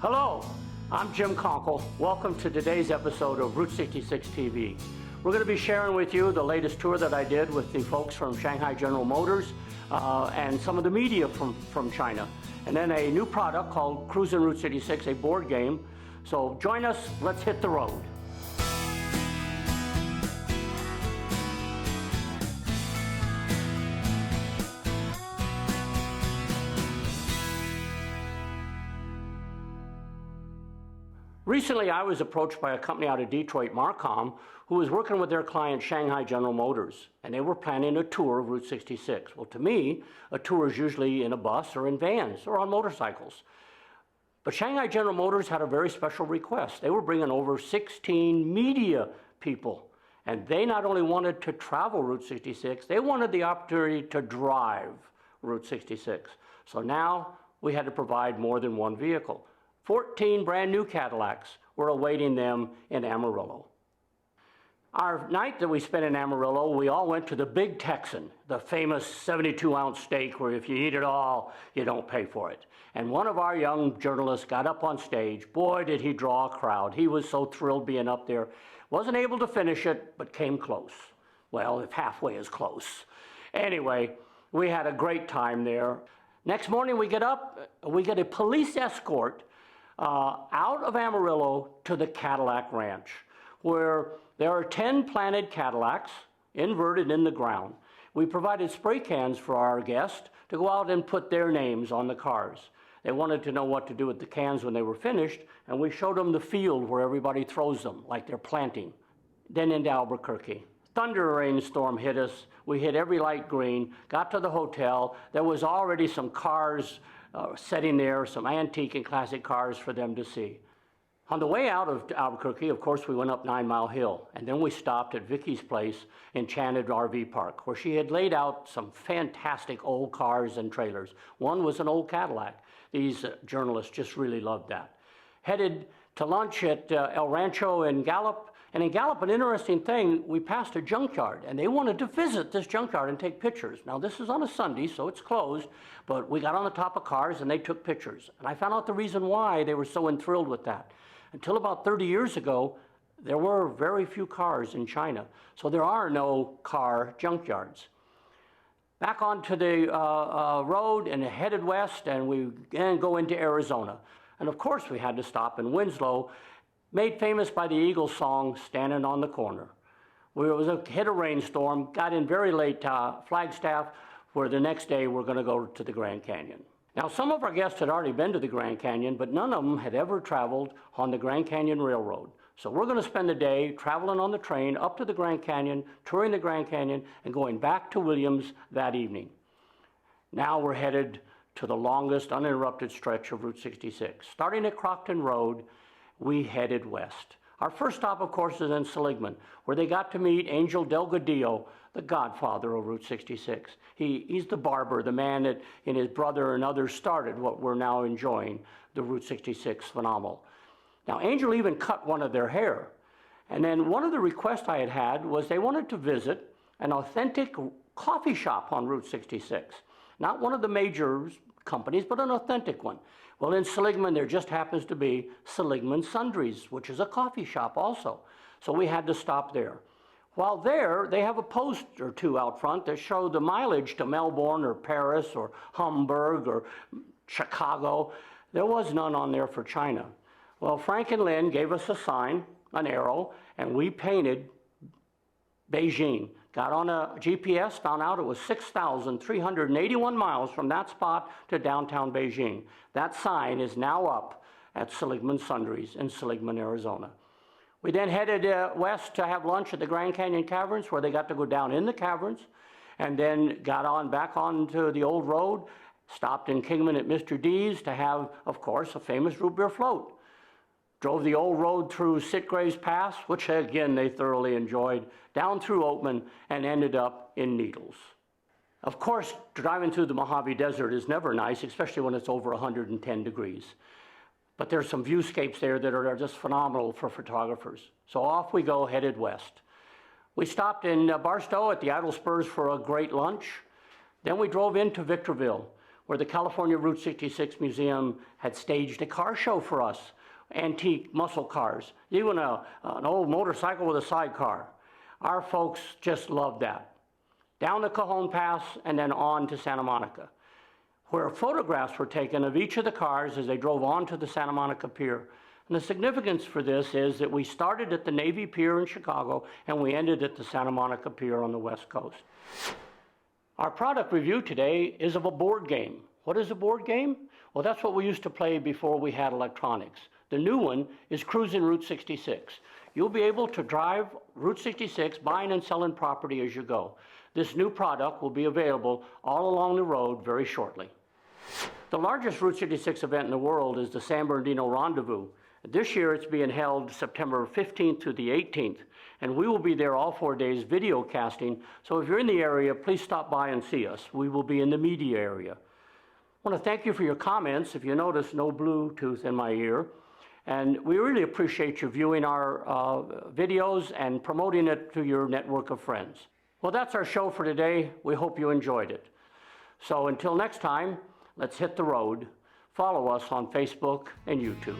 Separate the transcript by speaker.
Speaker 1: Hello, I'm Jim Conkle. Welcome to today's episode of Route 66 TV. We're going to be sharing with you the latest tour that I did with the folks from Shanghai General Motors and some of the media from China. And then a new product called Cruisin' Route 66, a board game. So join us, let's hit the road. Recently, I was approached by a company out of Detroit, Marcom, who was working with their client, Shanghai General Motors, and they were planning a tour of Route 66. Well, to me, a tour is usually in a bus or in vans or on motorcycles. But Shanghai General Motors had a very special request. They were bringing over 16 media people, and they not only wanted to travel Route 66, they wanted the opportunity to drive Route 66. So now we had to provide more than one vehicle. 14 brand new Cadillacs were awaiting them in Amarillo. Our night that we spent in Amarillo, we all went to the Big Texan, the famous 72-ounce steak where if you eat it all, you don't pay for it. And one of our young journalists got up on stage. Boy, did he draw a crowd. He was so thrilled being up there. Wasn't able to finish it, but came close. Well, if halfway is close. Anyway, we had a great time there. Next morning we get up, we get a police escort out of Amarillo to the Cadillac Ranch, where there are 10 planted Cadillacs inverted in the ground. We provided spray cans for our guests to go out and put their names on the cars. They wanted to know what to do with the cans when they were finished, and we showed them the field where everybody throws them, like they're planting. Then into Albuquerque. Thunder rainstorm hit us. We hit every light green, got to the hotel. There was already some cars sitting there, some antique and classic cars for them to see. On the way out of Albuquerque, of course, we went up 9 Mile Hill, and then we stopped at Vicky's place, Enchanted RV Park, where she had laid out some fantastic old cars and trailers. One was an old Cadillac. These journalists just really loved that. Headed to lunch at El Rancho in Gallup. And in Gallup, an interesting thing, we passed a junkyard, and they wanted to visit this junkyard and take pictures. Now, this is on a Sunday, so it's closed, but we got on the top of cars, and they took pictures. And I found out the reason why they were so enthralled with that. Until about 30 years ago, there were very few cars in China, so there are no car junkyards. Back onto the road and headed west, and we again go into Arizona. And of course, we had to stop in Winslow, made famous by the Eagles song, Standing on the Corner. Hit a rainstorm, got in very late to Flagstaff, where the next day we're going to go to the Grand Canyon. Now, some of our guests had already been to the Grand Canyon, but none of them had ever traveled on the Grand Canyon Railroad. So we're going to spend the day traveling on the train up to the Grand Canyon, touring the Grand Canyon, and going back to Williams that evening. Now we're headed to the longest uninterrupted stretch of Route 66. Starting at Crocton Road, we headed west. Our first stop, of course, is in Seligman, where they got to meet Angel Delgadillo, the godfather of Route 66. He's the barber, the man that and his brother and others started what we're now enjoying, the Route 66 phenomenal. Now, Angel even cut one of their hair. And then one of the requests I had was they wanted to visit an authentic coffee shop on Route 66. Not one of the major companies, but an authentic one. Well, in Seligman, there just happens to be Seligman Sundries, which is a coffee shop also. So we had to stop there. While there, they have a post or two out front that show the mileage to Melbourne or Paris or Hamburg or Chicago. There was none on there for China. Well, Frank and Lynn gave us a sign, an arrow, and we painted Beijing. Got on a GPS, found out it was 6,381 miles from that spot to downtown Beijing. That sign is now up at Seligman Sundries in Seligman, Arizona. We then headed west to have lunch at the Grand Canyon Caverns, where they got to go down in the caverns, and then got on back onto the old road, stopped in Kingman at Mr. D's to have, of course, a famous root beer float. Drove the old road through Sitgraves Pass, which again they thoroughly enjoyed, down through Oatman, and ended up in Needles. Of course, driving through the Mojave Desert is never nice, especially when it's over 110 degrees. But there's some viewscapes there that are just phenomenal for photographers. So off we go, headed west. We stopped in Barstow at the Idle Spurs for a great lunch. Then we drove into Victorville, where the California Route 66 Museum had staged a car show for us, antique muscle cars, even an old motorcycle with a sidecar. Our folks just loved that. Down the Cajon Pass and then on to Santa Monica, where photographs were taken of each of the cars as they drove onto the Santa Monica Pier. And the significance for this is that we started at the Navy Pier in Chicago and we ended at the Santa Monica Pier on the West Coast. Our product review today is of a board game. What is a board game? Well, that's what we used to play before we had electronics. The new one is Cruising Route 66. You'll be able to drive Route 66, buying and selling property as you go. This new product will be available all along the road very shortly. The largest Route 66 event in the world is the San Bernardino Rendezvous. This year it's being held September 15th to the 18th, and we will be there all 4 days video casting, so if you're in the area, please stop by and see us. We will be in the media area. I want to thank you for your comments. If you notice, no Bluetooth in my ear. And we really appreciate you viewing our videos and promoting it to your network of friends. Well, that's our show for today. We hope you enjoyed it. So until next time, let's hit the road. Follow us on Facebook and YouTube.